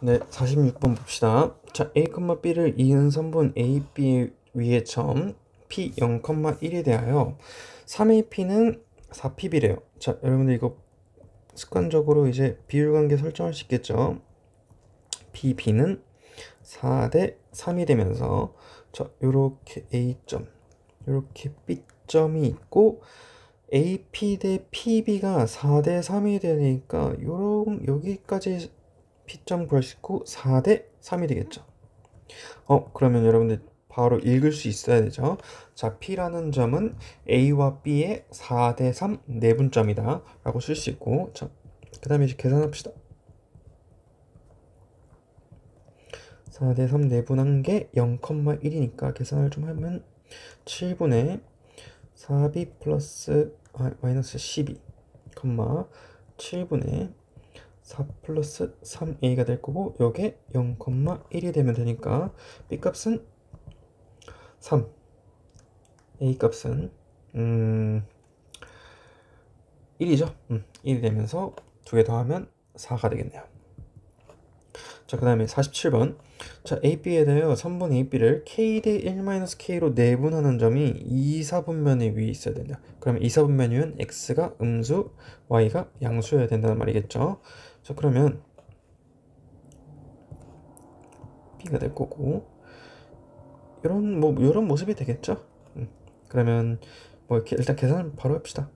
네, 46번 봅시다. 자, A, B를 이은 선분 A, B 위의 점 P 0,1에 대하여 3AP는 4PB래요. 자, 여러분들 이거 습관적으로 이제 비율관계 설정할 수 있겠죠? PB는 4대 3이 되면서 자, 요렇게 A점, 요렇게 B점이 있고 AP 대 PB가 4대 3이 되니까 여기까지 P점 구할 수 있고 4대 3이 되겠죠. 그러면 여러분들 바로 읽을 수 있어야 되죠. 자, P라는 점은 A와 B의 4대 3 내분점이다 라고 쓸 수 있고, 자, 그 다음에 이제 계산합시다. 4대 3 내분한 게 0,1이니까 계산을 좀 하면 7분의 4B 플러스 마이너스 12, 7분의 4 플러스 3a가 될 거고 요게 0,1이 되면 되니까 b 값은 3, a 값은 1이죠. 1이 되면서 두 개 더하면 4가 되겠네요. 자, 그 다음에 47번. 자, AB에 대하여 선분 AB를 K 대 1-K로 내분하는 점이 2, 4분면의 위에 있어야 된다. 그러면 2, 4분면 위는 X가 음수, Y가 양수여야 된다는 말이겠죠. 자, 그러면 B가 될 거고, 이런 모습이 되겠죠. 그러면 이렇게 일단 계산을 바로 합시다.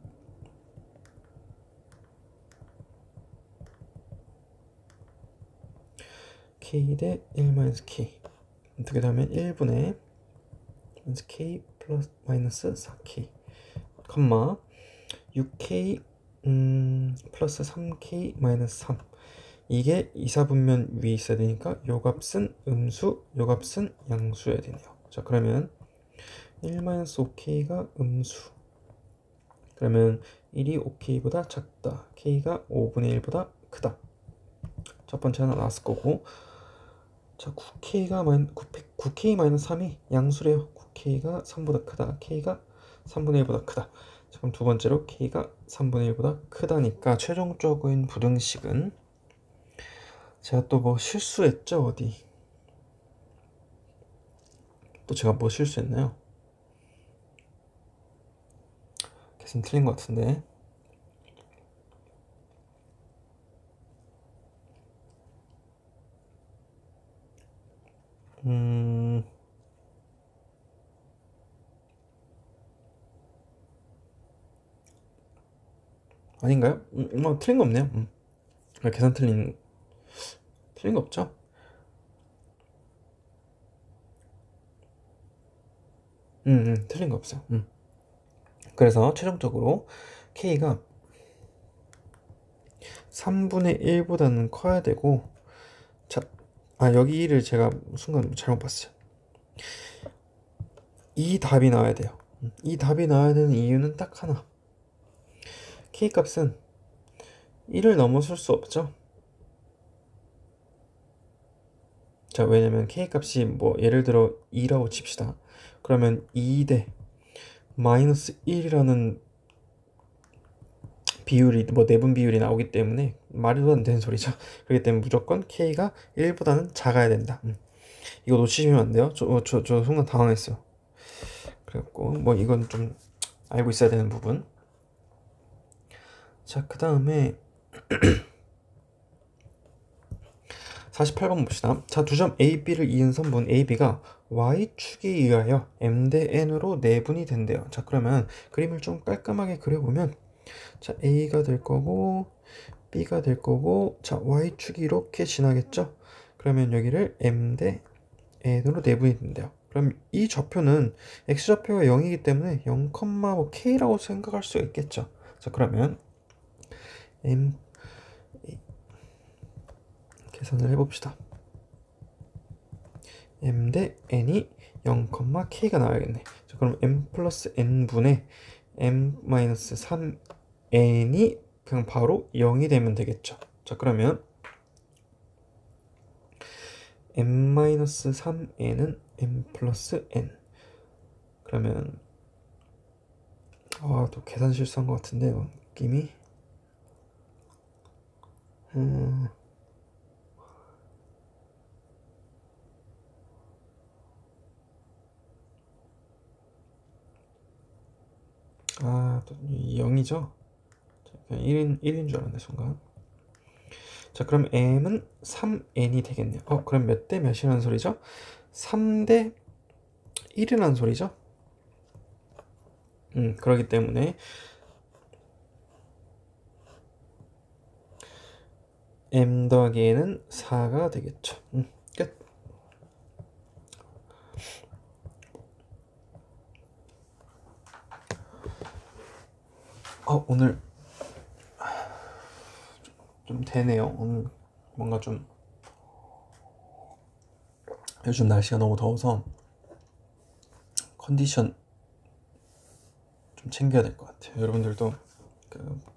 K 대 1-K 두 개 더하면 1분의 K 플러스 마이너스 4K 6K 플러스 3K 마이너스 3 이게 2, 4분면 위에 있어야 되니까 요 값은 음수, 요 값은 양수여야 되네요. 자, 그러면 1-5K가 음수, 그러면 1이 5K보다 작다, K가 5분의 1보다 크다. 첫 번째 하나 나왔을 거고, 자, 9K-3이 양수래요. 9K가 3보다 크다, K가 3분의 1보다 크다. 자, 그럼 두 번째로 K가 3분의 1보다 크다니까 최종적인 부등식은, 제가 또 실수했죠? 어디? 또 제가 실수했나요? 계산 틀린 것 같은데. 아닌가요? 틀린 거 없네요. 계산 틀린 거 없죠? 틀린 거 없어요. 그래서 최종적으로 K가 3분의 1보다는 커야 되고, 자, 여기를 제가 순간 잘못 봤어요. 이 답이 나와야 돼요. 이 답이 나와야 되는 이유는 딱 하나. K 값은 1을 넘어설 수 없죠. 자, 왜냐면 K 값이 예를 들어 2라고 칩시다. 그러면 2 대 마이너스 1이라는 비율이 내분 비율이 나오기 때문에 말도 안 되는 소리죠. 그렇기 때문에 무조건 K가 1보다는 작아야 된다. 이거 놓치시면 안 돼요. 저 순간 당황했어요. 그래갖고 이건 좀 알고 있어야 되는 부분. 자, 그 다음에 48번 봅시다. 자, 두 점 A, B를 이은 선분 A, B가 Y축에 의하여 M 대 N으로 내분이 된대요. 자, 그러면 그림을 좀 깔끔하게 그려보면, 자, A가 될 거고 B가 될 거고, 자, Y축이 이렇게 지나겠죠. 그러면 여기를 M 대 N으로 내분이 된대요. 그럼 이 좌표는 X좌표가 0이기 때문에 0,K라고 생각할 수 있겠죠. 자, 그러면 M 계산을 해봅시다. M 대 N이 0,K가 나와야겠네. 자, 그럼 M 플러스 N분의 M-3N이 그냥 바로 0이 되면 되겠죠. 자, 그러면 M-3N은 M 플러스 N. 그러면 또 계산 실수한 것 같은데 느낌이 또 0이죠? 1인 줄 알았네 순간. 자 그럼 m은 3n이 되겠네요. 그럼 몇 대 몇이라는 소리죠? 3대 1이라는 소리죠? 그렇기 때문에 m 더하기 n은 4가 되겠죠. 끝. 오늘 좀 되네요. 오늘 뭔가 좀 요즘 날씨가 너무 더워서 컨디션 좀 챙겨야 될 것 같아요. 여러분들도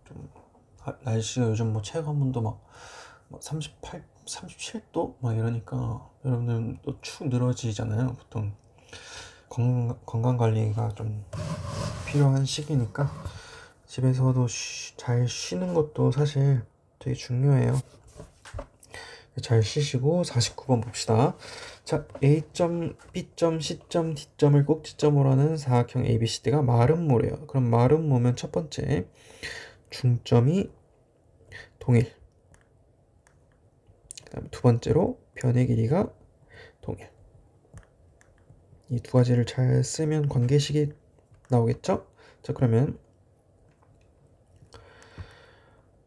좀 날씨가 요즘 뭐 체감 온도 막 38, 37도 막 이러니까 여러분들 또 축 늘어지잖아요. 보통 건강 관리가 좀 필요한 시기니까 집에서도 잘 쉬는 것도 사실 되게 중요해요. 잘 쉬시고 49번 봅시다. 자, A점, B점, C점, D점을 꼭지점으로 하는 사각형 ABCD가 마름모래요. 그럼 마름모면 첫 번째 중점이 동일, 그 다음에 두 번째로 변의 길이가 동일. 이 두 가지를 잘 쓰면 관계식이 나오겠죠? 자, 그러면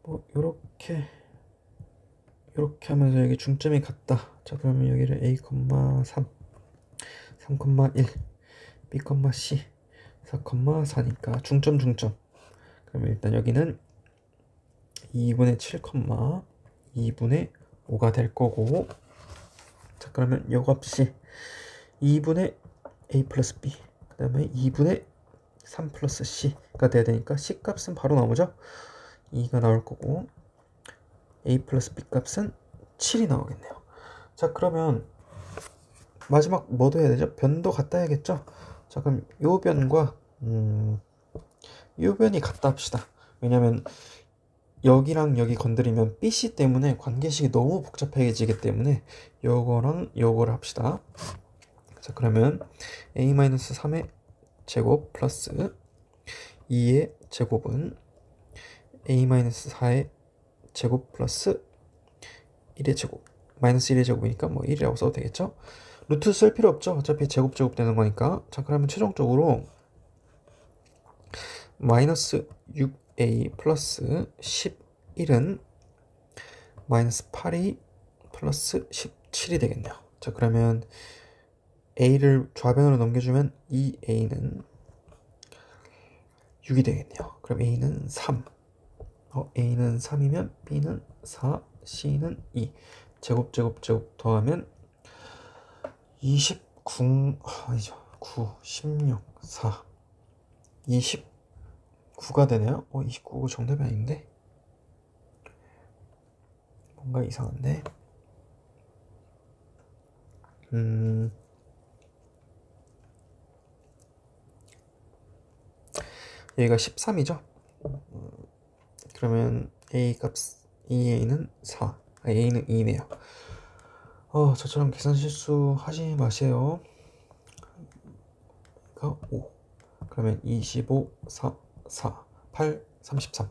뭐 요렇게 하면서 여기 중점이 같다. 자 그러면 여기를 a, 3, 3,1, b, c, 4, 4니까 중점. 그러면 일단 여기는 2분의 7, 2분의 5가 될 거고, 자 그러면 요 값이 2분의 a 플러스 b, 그 다음에 2분의 3 플러스 c가 돼야 되니까 c 값은 바로 나오죠. 2가 나올 거고 a 플러스 b 값은 7이 나오겠네요. 자 그러면 마지막 뭐도 해야 되죠? 변도 같다 해야겠죠? 자 그럼 요 변과 요 변이 같다 합시다. 왜냐면 여기랑 여기 건드리면 BC 때문에 관계식이 너무 복잡해지기 때문에 요거랑 요거를 합시다. 자 그러면 a-3의 제곱 플러스 2의 제곱은 a-4의 제곱 플러스 1의 제곱 마이너스 1의 제곱이니까 뭐 1이라고 써도 되겠죠? 루트 쓸 필요 없죠. 어차피 제곱 되는 거니까. 자 그러면 최종적으로 마이너스 6a 플러스 11은 마이너스 8a 플러스 17이 되겠네요. 자 그러면 a를 좌변으로 넘겨주면 2a는 6이 되겠네요. 그럼 a는 3. a는 3이면 b는 4, c는 2. 제곱 더하면 29, 아니죠. 9, 16, 4, 29가 되네요. 29가 정답이 아닌데? 뭔가 이상한데? 여기가 13이죠? 그러면 a 값, 2a는 4, a는 2네요. 저처럼 계산 실수 하지 마세요. 가 5. 그러면 25, 4, 8, 33.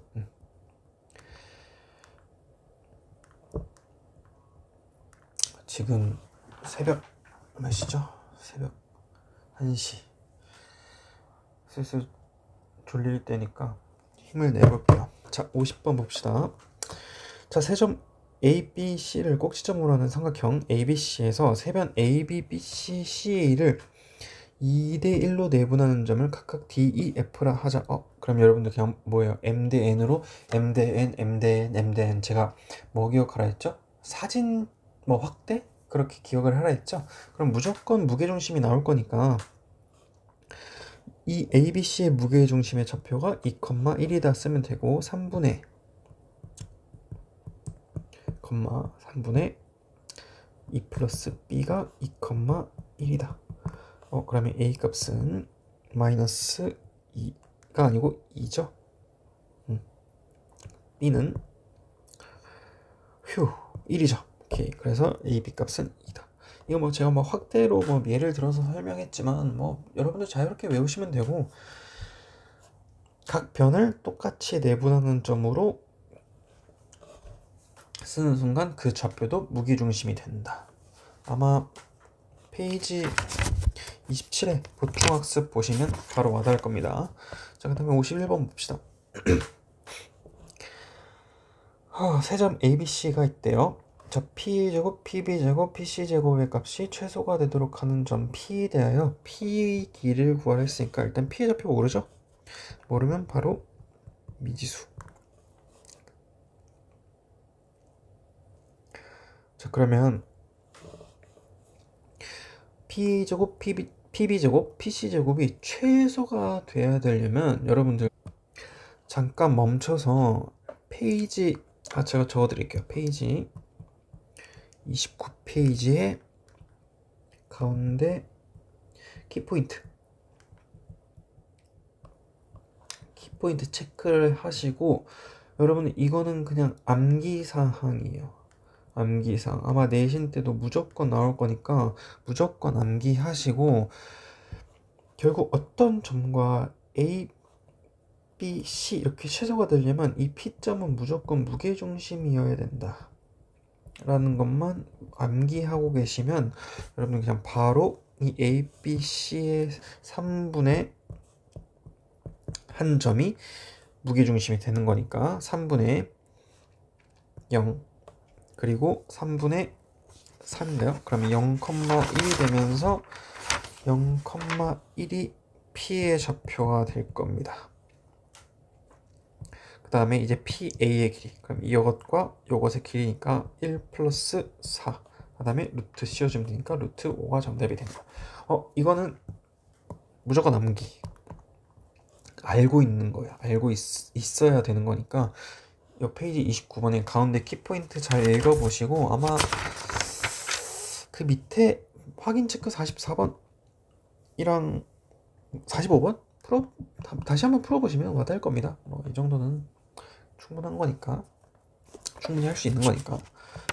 지금 새벽 몇 시죠? 새벽 1시. 슬슬 졸릴 때니까 힘을 내볼게요. 자, 50번 봅시다. 자, 세점 ABC를 꼭지점으로 하는 삼각형 ABC에서 세변 AB, BC, CA를 2대1로 내분하는 점을 각각 D, E, F라 하자. 그럼 여러분들 그냥 뭐예요? M 대 N으로 M 대 N, M 대 N, M 대 N. 제가 뭐 기억하라 했죠? 사진 뭐 확대? 그렇게 기억을 하라 했죠? 그럼 무조건 무게중심이 나올 거니까 이 ABC의 무게중심의 좌표가 2,1이다 쓰면 되고 3분의 2 플러스 B가 2,1이다. 그러면 A 값은 마이너스 2가 아니고 2죠. B는 1이죠. 오케이. 그래서 AB 값은 2다. 이거 뭐 제가 뭐 확대로 뭐 예를 들어서 설명했지만 뭐 여러분들 자유롭게 외우시면 되고, 각 변을 똑같이 내분하는 점으로 쓰는 순간 그 좌표도 무게중심이 된다. 아마 페이지 27에 보충학습 보시면 바로 와닿을 겁니다. 자, 그 다음에 51번 봅시다. 세 점 ABC가 있대요. 자, P제곱, PB제곱, PC제곱의 값이 최소가 되도록 하는 점 P에 대하여 P기를 구하라 했으니까 일단 P의 좌표 모르죠? 모르면 바로 미지수. 자, 그러면 P제곱, PB제곱, PC제곱이 최소가 돼야 되려면 여러분들 잠깐 멈춰서 페이지, 제가 적어드릴게요. 페이지 29페이지에 가운데 키포인트 체크를 하시고, 여러분 이거는 그냥 암기사항이에요. 암기사항. 아마 내신 때도 무조건 나올 거니까 무조건 암기하시고, 결국 어떤 점과 A, B, C 이렇게 최소가 되려면 이 P점은 무조건 무게중심이어야 된다 라는 것만 암기하고 계시면 여러분 그냥 바로 이 A, B, C의 3분의 한 점이 무게중심이 되는 거니까 3분의 0 그리고 3분의 3인가요? 그러면 0,1이 되면서 0,1이 P의 좌표가 될 겁니다. 그 다음에 이제 PA의 길이, 그럼 이것과 이것의 길이니까 1 플러스 4, 그 다음에 루트 씌워주면 되니까 루트 5가 정답이 된다. 이거는 무조건 암기, 알고 있는 거야. 알고 있어야 되는 거니까 이 페이지 29번에 가운데 키포인트 잘 읽어보시고, 아마 그 밑에 확인 체크 44번이랑 45번 다시 한번 풀어보시면 와닿을 겁니다. 이 정도는 충분한 거니까, 충분히 할 수 있는 거니까.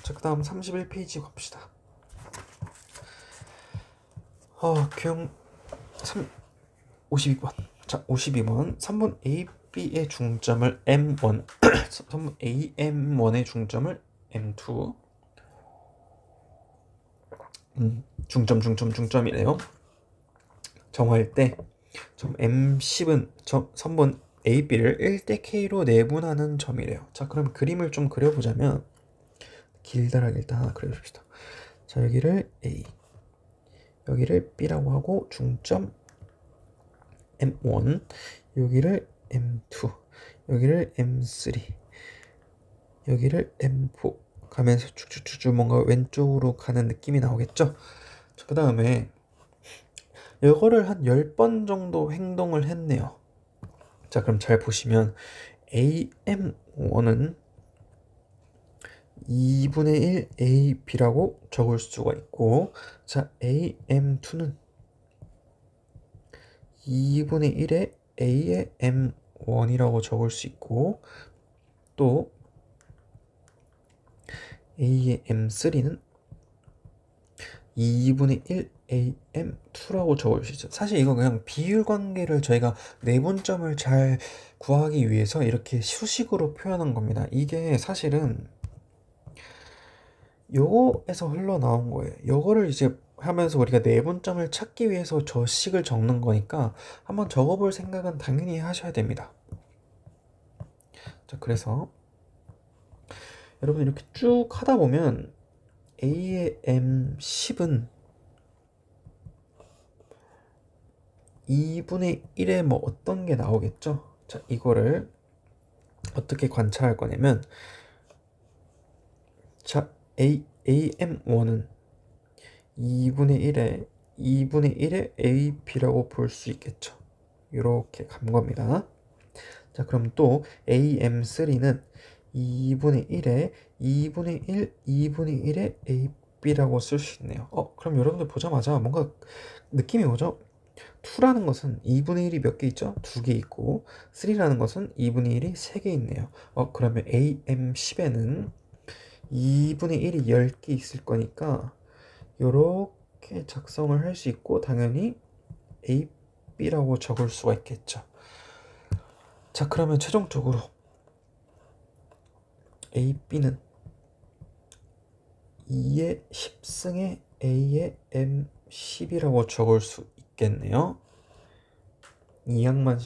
자, 그 다음 31페이지 갑시다. 교양 52번. 자, 52번 3번 AB의 중점을 M1 3번 AM1의 중점을 M2 중점이래요. 정할 때 점 M10은 선분 AB를 1대 K로 내분하는 점이래요. 자, 그럼 그림을 좀 그려보자면, 길다랗게 일단 하나 그려줍시다. 자, 여기를 A, 여기를 B라고 하고 중점 M1, 여기를 M2, 여기를 M3, 여기를 M4 가면서 쭉쭉쭉 뭔가 왼쪽으로 가는 느낌이 나오겠죠? 자, 그 다음에 이거를 한 10번 정도 행동을 했네요. 자, 그럼 잘 보시면 AM1은 2분의 1 AB라고 적을 수가 있고, 자, AM2는 2분의 1의 A의 M1이라고 적을 수 있고, 또 A의 M3는 2분의 1 AM2라고 적을 수 있죠. 사실 이거 그냥 비율 관계를 저희가 내분점을 잘 구하기 위해서 이렇게 수식으로 표현한 겁니다. 이게 사실은 요거에서 흘러나온 거예요. 요거를 이제 하면서 우리가 내분점을 찾기 위해서 저 식을 적는 거니까 한번 적어볼 생각은 당연히 하셔야 됩니다. 자, 그래서 여러분 이렇게 쭉 하다 보면 A의 M10은 2분의 1에 뭐 어떤 게 나오겠죠? 자, 이거를 어떻게 관찰할 거냐면, 자, AM1은 2분의 1에 AB라고 볼 수 있겠죠. 이렇게 간 겁니다. 자, 그럼 또 AM3는 2분의 1에 2분의 1에 AB라고 쓸 수 있네요. 그럼 여러분들 보자마자 뭔가 느낌이 오죠? 2라는 것은 2분의 1이 몇 개 있죠? 2개 있고, 3라는 것은 2분의 1이 3개 있네요. 그러면 AM10에는 2분의 1이 10개 있을 거니까 이렇게 작성을 할 수 있고, 당연히 AB라고 적을 수가 있겠죠. 자, 그러면 최종적으로 A, B는 2의 10승에 A의 M10이라고 적을 수 있겠네요. 이 양만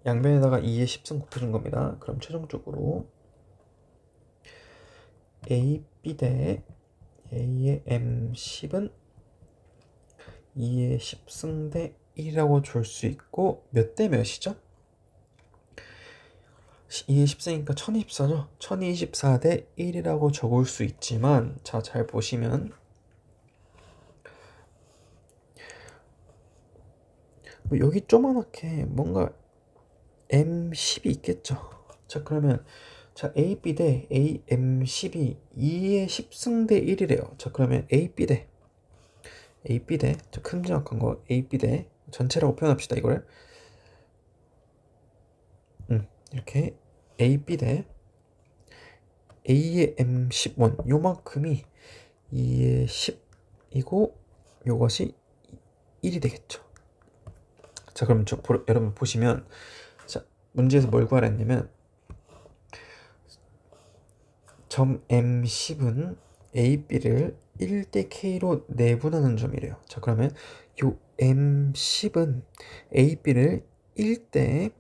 양변에다가 2의 10승 곱해준 겁니다. 그럼 최종적으로 A, B 대 A의 M10은 2의 10승 대 1이라고 줄 수 있고, 몇 대 몇이죠? 2의 10승이니까 1024죠? 1024 대 1이라고 적을 수 있지만, 자, 잘 보시면 뭐 여기 조그맣게 뭔가 M10이 있겠죠. 자, 그러면 자, AB 대 AM10이 2의 10승 대 1이래요. 자, 그러면 AB 대 큰 정확한 거 AB 대 전체라고 표현합시다. 이거를 이렇게 AB 대 A의 M10원 요만큼이 2의 10이고 요것이 1이 되겠죠. 자, 그럼 여러분 보시면, 자, 문제에서 뭘 구하라 했냐면 점 M10은 A, B를 1대 K로 내분하는 점이래요. 자, 그러면 요 M10은 A, B를 1대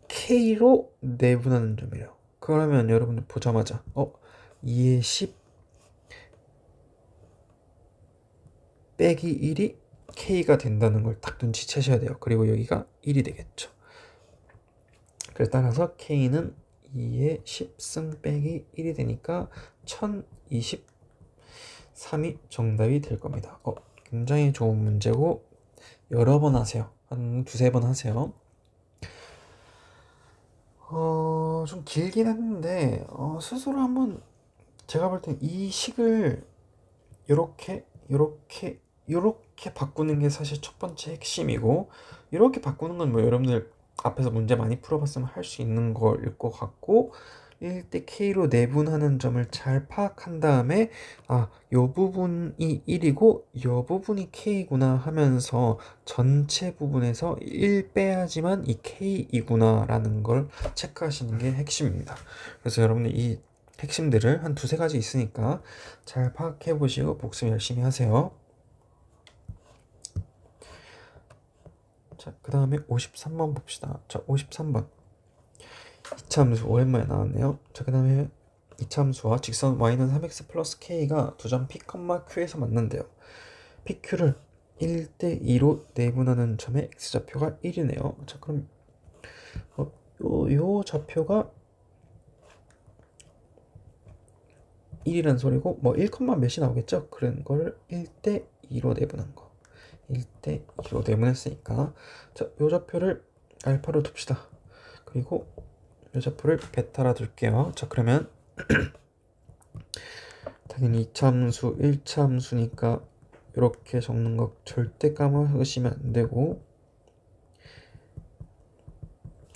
K로 내분하는 점이래요. 그러면 여러분들 보자마자 2의 10 빼기 1이 K가 된다는 걸 딱 눈치채셔야 돼요. 그리고 여기가 1이 되겠죠. 그래서 따라서 K는 2의 10승 빼기 1이 되니까 1023이 정답이 될 겁니다. 굉장히 좋은 문제고 여러 번 하세요. 한 두세 번 하세요. 좀 길긴 했는데 스스로 한번, 제가 볼 땐 이 식을 요렇게 바꾸는 게 사실 첫 번째 핵심이고, 이렇게 바꾸는 건 뭐 여러분들 앞에서 문제 많이 풀어봤으면 할 수 있는 거일 것 같고, 1대 K로 내분하는 점을 잘 파악한 다음에 요 부분이 1이고 요 부분이 K구나 하면서 전체 부분에서 1 빼야지만 이 K이구나 라는 걸 체크하시는 게 핵심입니다. 그래서 여러분들 이 핵심들을 한 두세 가지 있으니까 잘 파악해 보시고 복습 열심히 하세요. 자, 그 다음에 53번 봅시다. 자, 53번 이차함수 오랜만에 나왔네요. 자, 그 다음에 이차함수와 직선 y는 3x 플러스 k가 두 점 p, q에서 만난대요. pq를 1대 2로 내분하는 점의 x좌표가 1이네요. 자, 그럼 요 좌표가 1이란 소리고 1, 몇이 나오겠죠? 그런 거를 1대 2로 내분한 거. 1대 2로 내분했으니까, 자, 요 좌표를 알파로 둡시다. 그리고 요 좌표를 베타라 둘게요. 자, 그러면 당연히 2차함수, 1차함수니까 이렇게 적는 거 절대 까먹으시면 안 되고,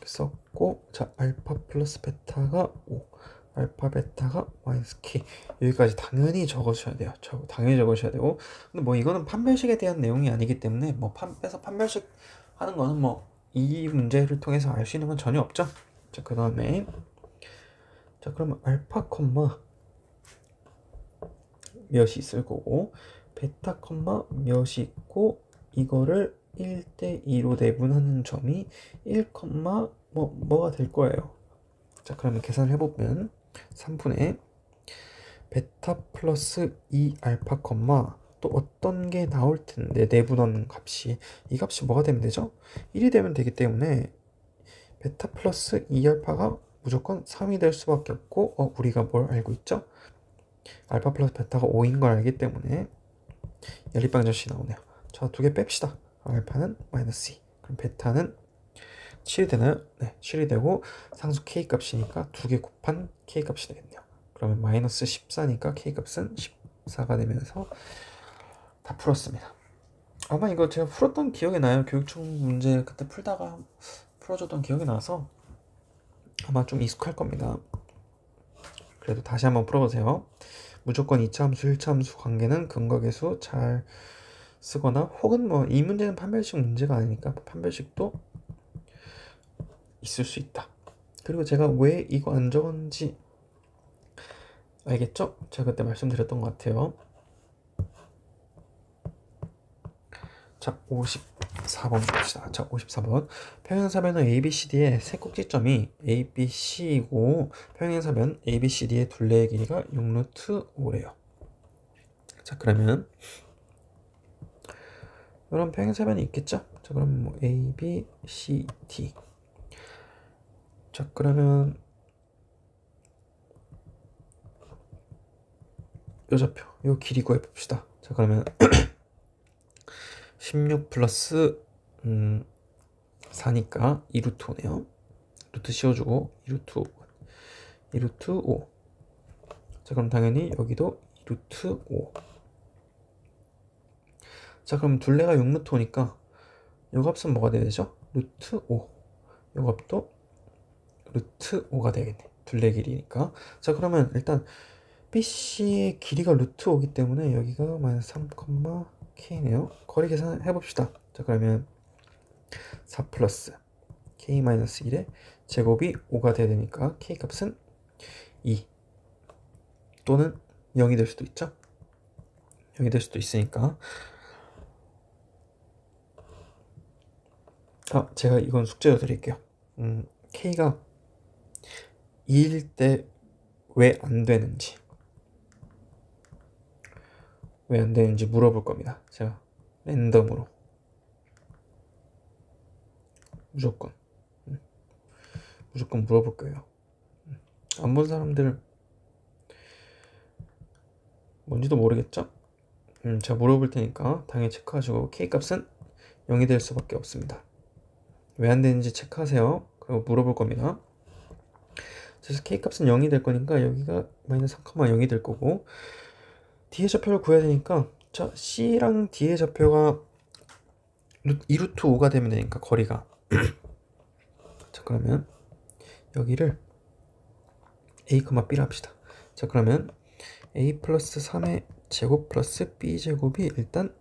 썼고, 자, 알파 플러스 베타가 5, 알파 베타가 마이너스 k, 여기까지 당연히 적으셔야 돼요. 당연히 적으셔야 되고, 근데 이거는 판별식에 대한 내용이 아니기 때문에 빼서 판별식 하는 거는 이 문제를 통해서 알 수 있는 건 전혀 없죠. 자, 그 다음에 자, 그러면 알파 몇이 있을 거고, 베타 몇이 있고, 이거를 1대 2로 내분하는 점이 1, 뭐가 될 거예요. 자, 그러면 계산을 해보면 3분의 베타 플러스 2 알파 또 어떤 게 나올 텐데, 내분하는 값이, 이 값이 뭐가 되면 되죠? 1이 되면 되기 때문에 베타 플러스 2 알파가 무조건 3이 될 수밖에 없고, 우리가 뭘 알고 있죠? 알파 플러스 베타가 5인 걸 알기 때문에 연립방정식이 나오네요. 자, 두 개 뺍시다. 알파는 마이너스 2, 그럼 베타는 7이 되나요? 네, 7이 되고, 상수 k 값이니까 두 개 곱한 k 값이 되겠네요. 그러면 마이너스 14니까 k 값은 14가 되면서 다 풀었습니다. 아마 이거 제가 풀었던 기억이 나요. 교육청 문제 그때 풀다가 풀어줬던 기억이 나서 아마 좀 익숙할 겁니다. 그래도 다시 한번 풀어보세요. 무조건 2차함수, 1차함수 관계는 근거계수 잘 쓰거나, 혹은 이 문제는 판별식 문제가 아니니까 판별식도 있을 수 있다. 그리고 제가 왜 이거 안 적었는지 알겠죠? 제가 그때 말씀드렸던 것 같아요. 자, 54번 봅시다. 자, 54번. 평행사변은 ABCD의 세 꼭지점이 ABC이고 평행사변 ABCD의 둘레의 길이가 6루트 5래요. 자, 그러면 이런 평행사변이 있겠죠? 자, 그럼 뭐 ABCD. 자, 그러면 요 좌표, 요 길이 구해 봅시다. 자, 그러면 16 플러스 4니까 2루트 5네요. 루트 씌워주고 2루트 5. 자, 그럼 당연히 여기도 2루트 5. 자, 그럼 둘레가 6루트 5니까 요 값은 뭐가 돼야 되죠? 루트 5. 요 값도 루트 5가 되겠네. 둘레 길이니까. 자, 그러면 일단 BC의 길이가 루트 5기 때문에 여기가 마이너스 3, K네요. 거리 계산 해봅시다. 자, 그러면 4 플러스 K 마이너스 1의 제곱이 5가 돼야 되니까 K 값은 2 또는 0이 될 수도 있죠. 0이 될 수도 있으니까 제가 이건 숙제로 드릴게요. K가 2일 때 왜 안 되는지 물어볼 겁니다. 제가 랜덤으로 무조건 물어볼 거예요. 안 본 사람들 뭔지도 모르겠죠? 제가 물어볼 테니까 당연히 체크하시고 K 값은 0이 될 수밖에 없습니다. 왜 안 되는지 체크하세요. 그리고 물어볼 겁니다. 그래서 K 값은 0이 될 거니까 여기가 마이너스 3,0이 될 거고 D의 좌표를 구해야 되니까 자, C랑 D의 좌표가 2루트 5가 되면 되니까 거리가 자, 그러면 여기를 A, B를 합시다. 자, 그러면 A 플러스 3의 제곱 플러스 B 제곱이 일단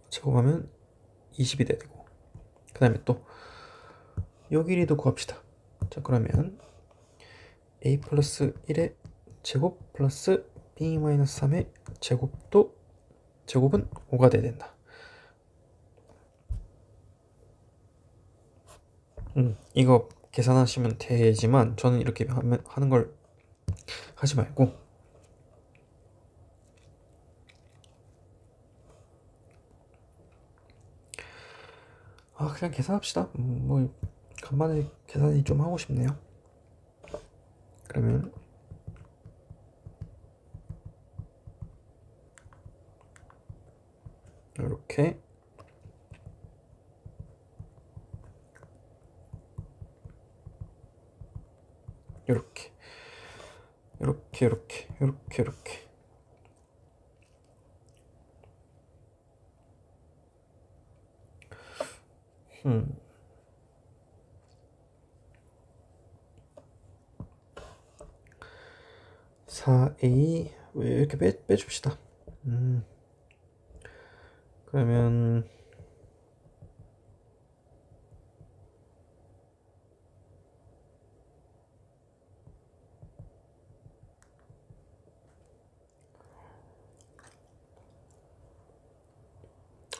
제곱하면 20이 되고 그 다음에 또 요 길이도 구합시다. 자, 그러면 A 플러스 1의 제곱 플러스 B 마이너스 3의 제곱은 5가 돼야 된다. 이거 계산하시면 되지만 저는 이렇게 하는 걸 하지 말고 그냥 계산합시다. 뭐 간만에 계산이 좀 하고 싶네요. 그러면 이렇게 이렇게 4A 왜 이렇게 빼줍시다. 그러면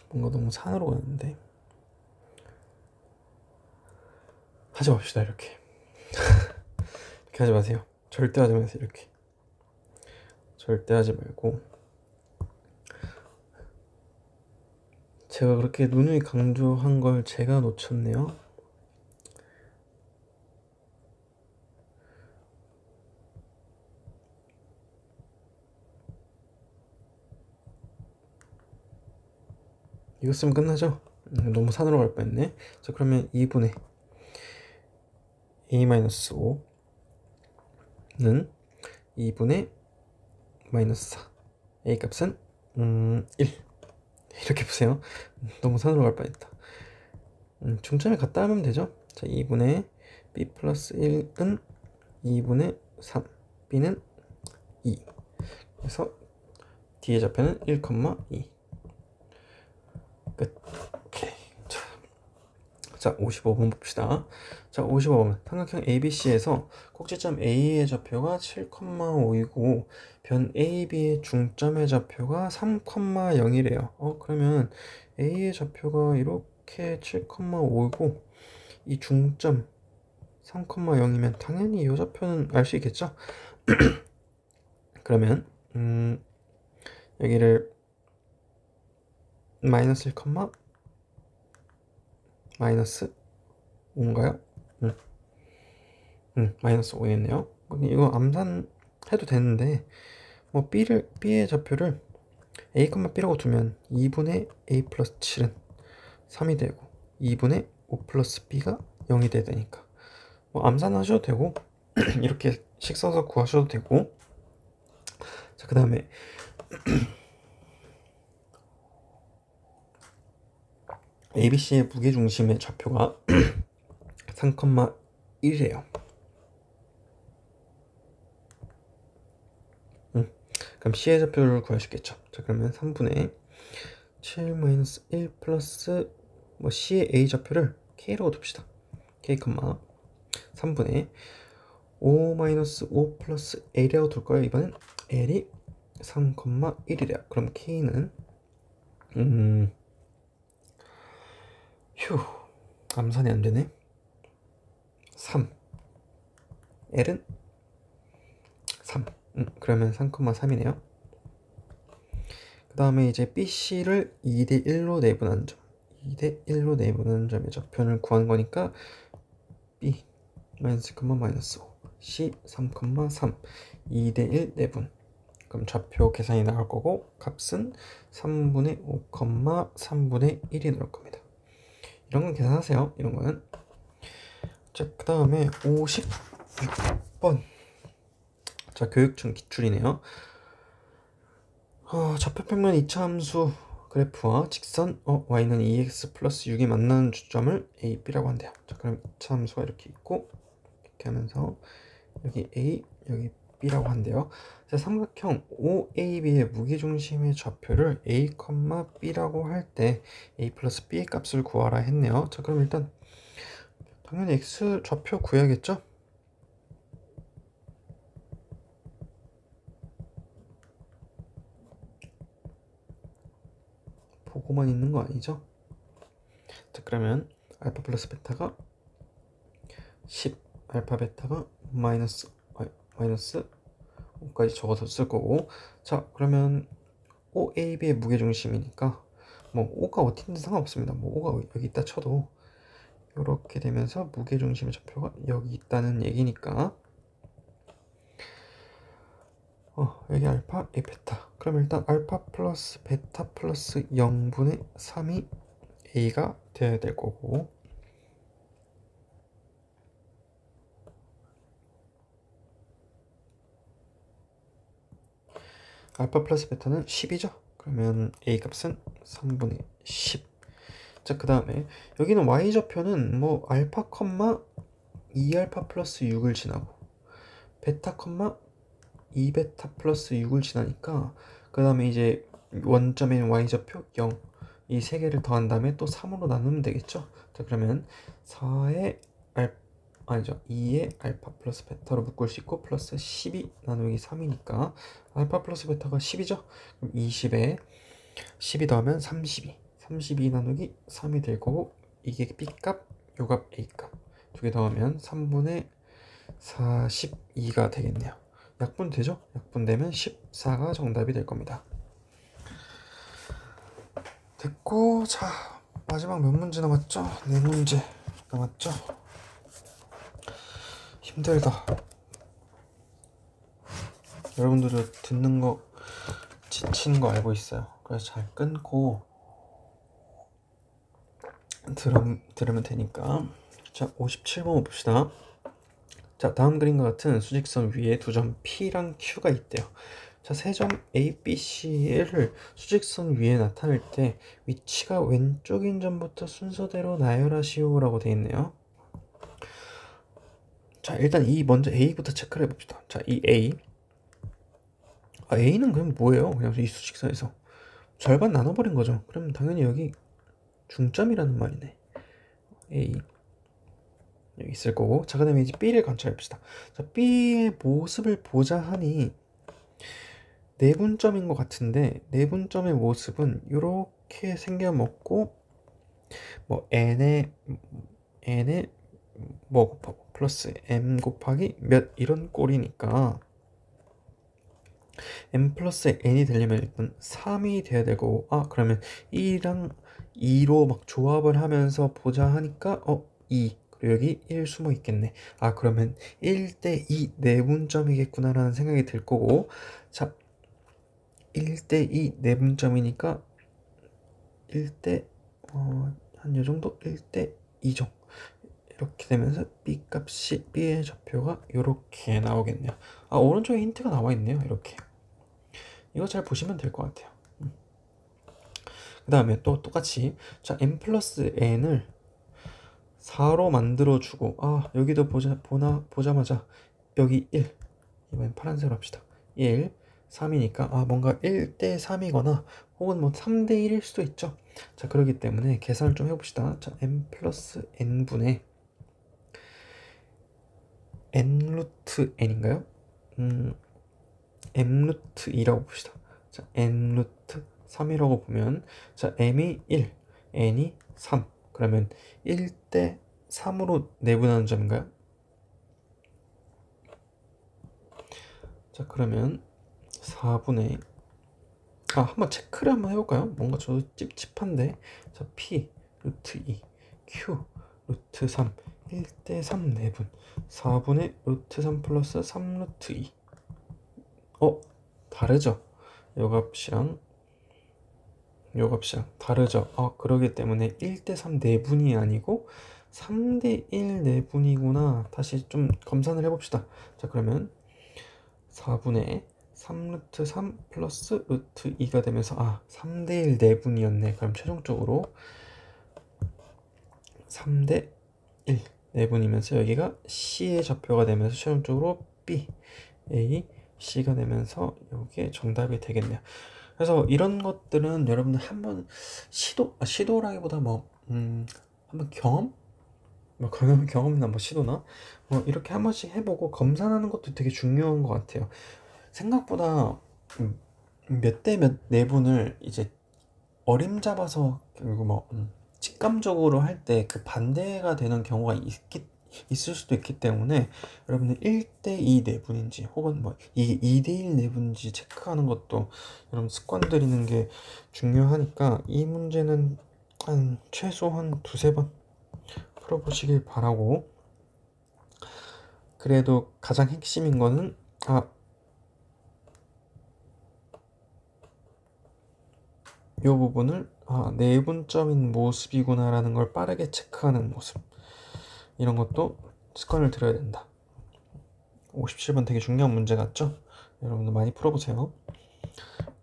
뭔가 너무 산으로 가는데 하지 맙시다. 이렇게 하지 마세요. 절대 하지 마세요. 이렇게 절대 하지 말고 제가 그렇게 누누이 강조한 걸 제가 놓쳤네요. 이거 쓰면 끝나죠? 너무 산으로 갈 뻔했네. 자, 그러면 2분의 A-5는 2분의 마이너스 4 A 값은 1 이렇게 보세요. 너무 산으로 갈 뻔했다. 중점에 갖다 하면 되죠. 자, 2분의 B 플러스 1은 2분의 3 B는 2 그래서 D의 좌표는 1,2 끝. 오케이. 자, 자, 55번 봅시다. 자, 55번. 삼각형 ABC에서 꼭지점 A의 좌표가 7,5이고 변 AB의 중점의 좌표가 3,0이래요. 그러면 A의 좌표가 이렇게 7,5이고 이 중점 3,0이면 당연히 이 좌표는 알 수 있겠죠? 그러면 여기를 마이너스 1, 마이너스 5인가요? 마이너스 5였네요. 이거 암산해도 되는데 뭐 B의 좌표를 A, B라고 두면 2분의 A 플러스 7은 3이 되고 2분의 5 플러스 B가 0이 돼야 되니까 뭐 암산하셔도 되고 이렇게 식 써서 구하셔도 되고. 자, 그 다음에 ABC의 무게중심의 좌표가 3,1이래요. 그럼 C의 좌표를 구하시겠죠. 자, 그러면 3분의 7-1 플러스 뭐 C의 A 좌표를 K라고 둡시다. K, 3분의 5-5 플러스 L이라고 둘 거예요. 이번엔 L이 3,1이래요. 그럼 K는 암산이 안 되네. 3. L은 3. 그러면 3,3이네요. 그 다음에 이제 BC를 2대1로 내분한 점. 2대1로 내분한 점의 좌표를 구하는 거니까 B 마이너스 5 C 3,3 2대1 내분. 그럼 좌표 계산이 나올 거고 값은 3분의 5, 3분의 1이 나올 겁니다. 이런 건 계산하세요. 이런 거는. 자, 그 다음에 56번. 자, 교육청 기출이네요. 좌표평면 2차 함수 그래프와 직선 y는 2x 플러스 6이 만나는 주점을 a, b라고 한대요. 자, 그럼 2차 함수가 이렇게 있고 이렇게 하면서 여기 a, 여기 b라고 한대요. 자, 삼각형 OAB의 무게중심의 좌표를 a, b라고 할 때 a 플러스 b의 값을 구하라 했네요. 자, 그럼 일단 당연히 x 좌표 구해야겠죠? 보고만 있는 거 아니죠? 자, 그러면 알파 플러스 베타가 10, 알파 베타가 마이너스 5까지 적어서 쓸 거고. 자, 그러면 OAB의 무게중심이니까 뭐 O가 어딘지 상관없습니다. 뭐 O가 여기 있다 쳐도 이렇게 되면서 무게중심의 좌표가 여기 있다는 얘기니까 여기 알파, 여기 베타. 그럼 일단 알파 플러스 베타 플러스 0분의 3이 A가 되어야 될 거고, 알파 플러스 베타는 10이죠. 그러면 A 값은 3분의 10. 자, 그 다음에 여기는 Y좌표는 뭐 알파, 2알파 플러스 6을 지나고 베타, 2베타 플러스 6을 지나니까 그 다음에 이제 원점인 Y좌표 0, 이 세 개를 더한 다음에 또 3으로 나누면 되겠죠. 자, 그러면 2의 알파 플러스 베타로 묶을 수 있고 플러스 12 나누기 3이니까 알파 플러스 베타가 10이죠. 그럼 20에 12 더하면 32 나누기 3이 될 거고, 이게 B값, 요값 A값 두 개 더하면 3분의 42가 되겠네요. 약분 되죠? 약분되면 14가 정답이 될 겁니다. 됐고, 자, 마지막 몇 문제 남았죠? 4문제 남았죠? 힘들다. 여러분들도 듣는 거 지치는 거 알고 있어요. 그래서 잘 끊고 들으면 되니까. 자, 57번 봅시다. 자, 다음 그림과 같은 수직선 위에 두 점 P랑 Q가 있대요. 자, 세 점 A, B, C를 수직선 위에 나타낼 때 위치가 왼쪽인 점부터 순서대로 나열하시오 라고 되어 있네요. 자, 일단 먼저 A부터 체크를 해봅시다. 자, 이 A는 그럼 뭐예요? 그냥 이 수직선에서 절반 나눠버린 거죠. 그럼 당연히 여기 중점이라는 말이네. A 여기 있을 거고, 자 그다음에 이제 B를 관찰해 봅시다. 자 B의 모습을 보자 하니 내분점인 것 같은데, 내분점의 모습은 이렇게 생겨먹고 뭐 n에 뭐 곱하고 플러스 m 곱하기 몇 이런 꼴이니까 m 플러스 n이 되려면 일단 3이 돼야 되고, 그러면 1이랑 2로 막 조합을 하면서 보자 하니까 2, 그리고 여기 1 숨어 있겠네. 그러면 1대 2 내분점이겠구나 라는 생각이 들 거고, 자 1대 2 내분점이니까 1대 한 요정도 1대 2정 이렇게 되면서 B 값이 B의 좌표가 이렇게 나오겠네요. 오른쪽에 힌트가 나와 있네요. 이렇게 이거 잘 보시면 될 것 같아요. 그 다음에 또 똑같이 자 m 플러스 n을 4로 만들어 주고, 여기도 보자마자 여기 1, 이번엔 파란색으로 합시다. 1, 3이니까 뭔가 1대 3이거나 혹은 뭐 3대 1일 수도 있죠. 자 그렇기 때문에 계산을 좀 해봅시다. 자 m 플러스 n분의 n 루트 n인가요? m 루트 2라고 봅시다. 자 n 루트 3이라고 보면, 자 m이 1, n이 3, 그러면 1대 3으로 내분하는 점인가요? 자 그러면 4분의 한번 체크를 한번 해볼까요? 뭔가 저도 찝찝한데. 자 p 루트 2 q 루트 3 1대 3 내분 4분의 루트 3 플러스 3 루트 2. 다르죠? 요 값이랑 요 값이랑 다르죠? 그러기 때문에 1대 3 내분이 아니고 3대 1 내분이구나. 다시 좀 검산을 해봅시다. 자 그러면 4분의 3 루트 3 플러스 루트 2가 되면서 3대 1 내분이었네. 그럼 최종적으로 3대 1 내분이면서 여기가 C의 좌표가 되면서 최종적으로 B, A, C가 되면서 이게 정답이 되겠네요. 그래서 이런 것들은 여러분들 한번 시도라기보다 한번 경험이나 뭐 시도나 이렇게 한 번씩 해보고 검사하는 것도 되게 중요한 것 같아요. 생각보다 몇 대 몇 내분을 이제 어림잡아서 그리고 직감적으로 할 때 그 반대가 되는 경우가 있을 수도 있기 때문에, 여러분들 1대 2 내분인지 혹은 이게 2대 1 내분인지 체크하는 것도 여러분 습관 들이는 게 중요하니까, 이 문제는 최소 한 두세 번 풀어보시길 바라고, 그래도 가장 핵심인 거는 이 부분을 내분점인 모습이구나 라는 걸 빠르게 체크하는 모습, 이런 것도 습관을 들여야 된다. 57번 되게 중요한 문제 같죠? 여러분들 많이 풀어보세요.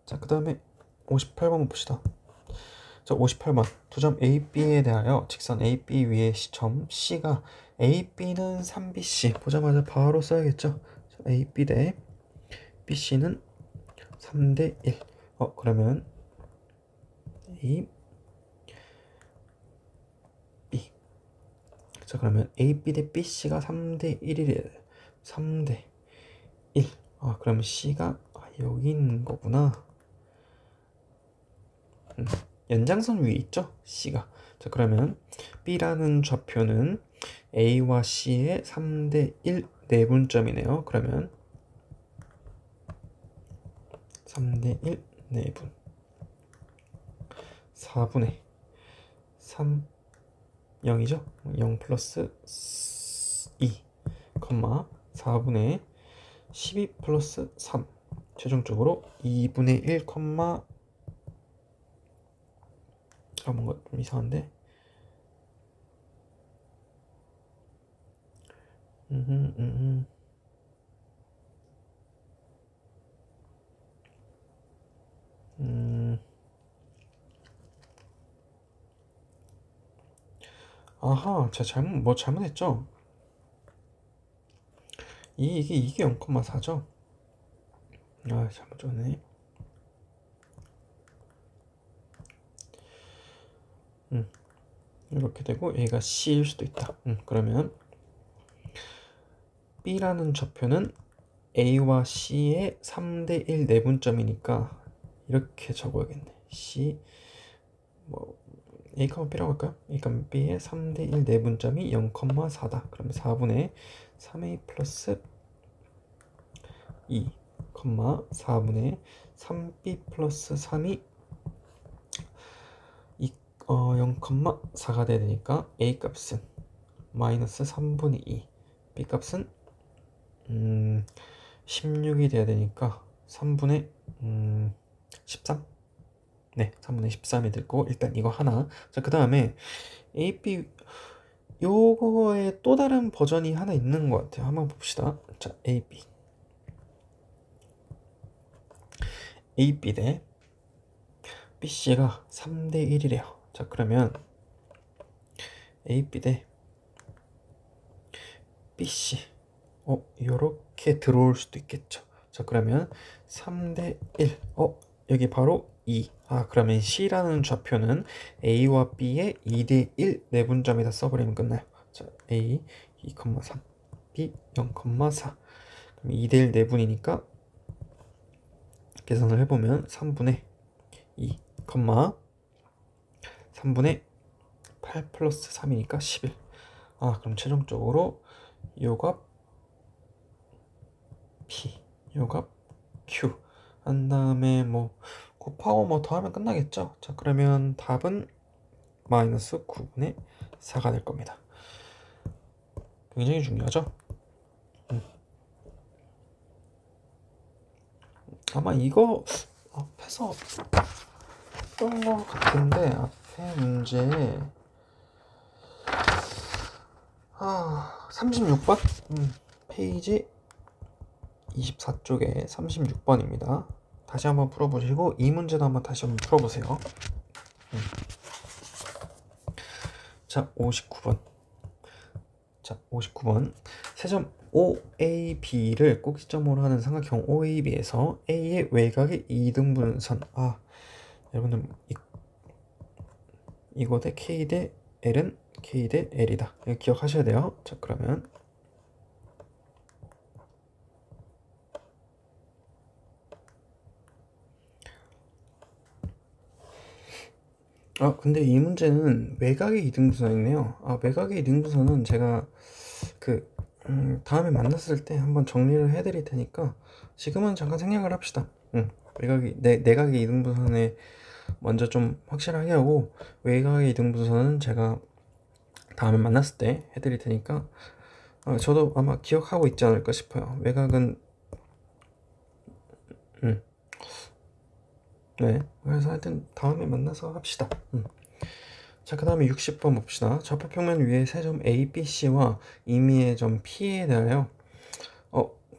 자 그 다음에 58번 봅시다. 자 58번 두 점 AB에 대하여 직선 AB 위의 시점 C가 AB는 3BC 보자마자 바로 써야겠죠? 자, AB 대 BC는 3대 1. 그러면 A, B. 자 그러면 AB 대 BC가 3대 1이래. 3대 1. 그러면 C가 여기 있는 거구나. 연장선 위에 있죠? C가. 자 그러면 B라는 좌표는 A와 C의 3대 1 내분점이네요. 그러면 3대 1 내분 4분의 3 0이죠? 0 플러스 2 4분의 12 플러스 3 최종적으로 2분의 1 뭔가 좀 이상한데. 제가 잘못했죠? 이게 0,4죠? 잘못 적었네. 이렇게 되고 A가 C일 수도 있다. 그러면 B라는 좌표는 A와 C의 3대1 내분점이니까 이렇게 적어야겠네. C 뭐 A, B라고 할까요? A, B의 3대1 내분점이 0,4다. 그러면 4분의 3A 플러스 2, 4분의 3B 플러스 3이 0,4가 돼야 되니까 A 값은 마이너스 3분의 2, B 값은 16이 돼야 되니까 3분의 13? 네, 3분의 13이 될 거고, 일단 이거 하나. 자, 그 다음에 AP 요거에 또 다른 버전이 하나 있는 것 같아요. 한번 봅시다. 자, AB 대 BC가 3대 1이래요. 자, 그러면 AB 대 BC 요렇게 들어올 수도 있겠죠. 자, 그러면 3대 1 여기 바로 2. 그러면 C라는 좌표는 A와 B의 2대 1 내분점에다 써버리면 끝나요. 자, A 2,3, B 0,4. 그럼 2대 1 내분이니까 계산을 해보면 3분의 2, 3분의 8 플러스 3이니까 11. 그럼 최종적으로 요값 P, 요값 Q 한 다음에 뭐 곱하고 뭐 더하면 끝나겠죠. 자, 그러면 답은 마이너스 9분의 4가 될 겁니다. 굉장히 중요하죠. 아마 이거 앞에서 했던 것 같은데, 앞에 문제 36번 페이지 24쪽에 36번입니다. 다시 한번 풀어보시고 이 문제도 한번 다시 한번 풀어보세요. 자, 59번. 자, 59번. 세점 OAB를 꼭지점으로 하는 삼각형 OAB에서 A의 외곽의 2등분선. 여러분들 이거 대 K 대 L은 K 대 L이다. 이거 기억하셔야 돼요. 자, 그러면 근데 이 문제는 외곽의 이등분선이네요. 외곽의 이등분선은 제가 다음에 만났을 때 한번 정리를 해드릴 테니까 지금은 잠깐 생략을 합시다. 내각의 이등분선에 먼저 좀 확실하게 하고, 외곽의 이등분선은 제가 다음에 만났을 때 해드릴 테니까 저도 아마 기억하고 있지 않을까 싶어요. 외곽은 네, 그래서 하여튼 다음에 만나서 합시다. 자, 그 다음에 60번 봅시다. 좌표평면 위에 세 점 A, B, C와 임의의 점 P에 대하여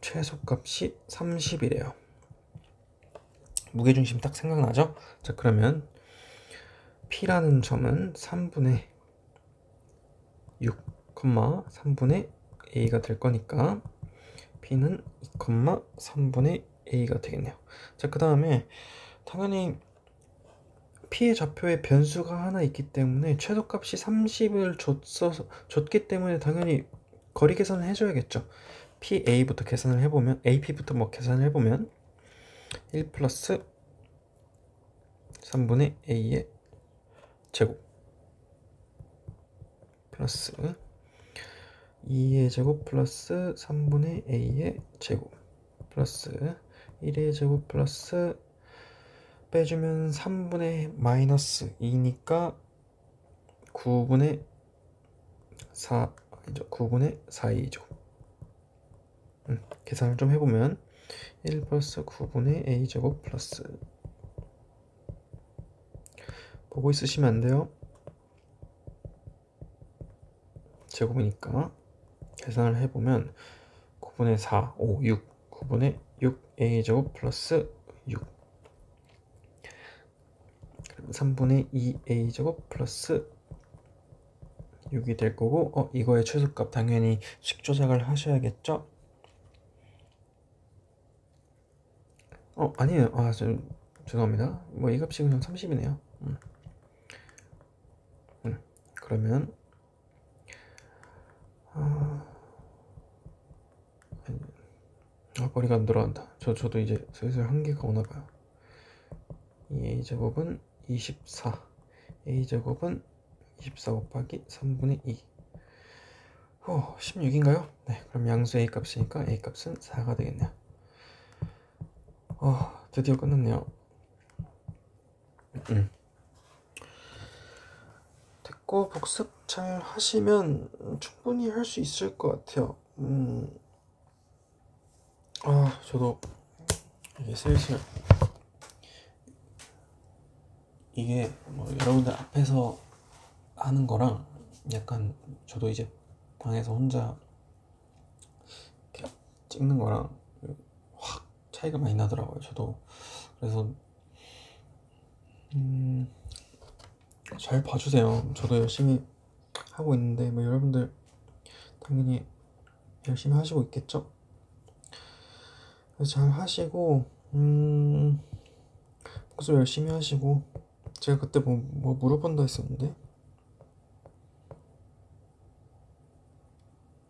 최소값이 30이래요. 무게중심 딱 생각나죠? 자, 그러면 P라는 점은 3분의 6, 3분의 A가 될 거니까 P는 2, 3분의 A가 되겠네요. 자, 그 다음에 당연히 P의 좌표에 변수가 하나 있기 때문에 최소값이 30을 줬기 때문에 당연히 거리 계산을 해줘야겠죠. PA부터 계산을 해보면, AP부터 뭐 계산을 해보면 1 플러스 3분의 A의 제곱 플러스 2의 제곱 플러스 3분의 A의 제곱 플러스 1의 제곱 플러스 빼주면 3분의 마이너스 2니까 9분의 4이죠. 9분의 4A죠. 계산을 좀 해보면 1 플러스 9분의 A제곱 플러스, 보고 있으시면 안 돼요. 제곱이니까 계산을 해보면 9분의 4, 5, 6, 9분의 6A제곱 플러스 6, 3분의 2A제곱 플러스 6이 될 거고, 이거의 최소값 당연히 식 조작을 하셔야겠죠? 아니에요. 죄송합니다. 이 값이 그냥 30이네요. 그러면 머리가 안 돌아간다. 저도 이제 슬슬 한계가 오나봐요. 이 a제곱은 24, a제곱은 24 곱하기 3분의 2 16인가요? 네, 그럼 양수 a 값이니까 a 값은 4가 되겠네요. 드디어 끝났네요. 됐고, 복습 잘 하시면 충분히 할 수 있을 것 같아요. 저도 이게 슬슬 이게 뭐 여러분들 앞에서 하는 거랑 약간 저도 이제 방에서 혼자 이렇게 찍는 거랑 확 차이가 많이 나더라고요. 저도 그래서 잘 봐주세요. 저도 열심히 하고 있는데 뭐 여러분들 당연히 열심히 하시고 있겠죠? 그래서 잘 하시고 복습 열심히 하시고, 제가 그때 뭐 물어본다 했었는데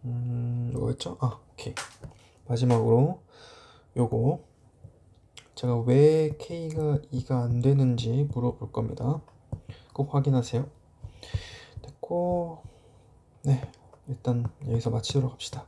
뭐였죠? 오케이. 마지막으로 요거 제가 왜 K가 2가 안 되는지 물어볼 겁니다. 꼭 확인하세요. 됐고, 네, 일단 여기서 마치도록 합시다.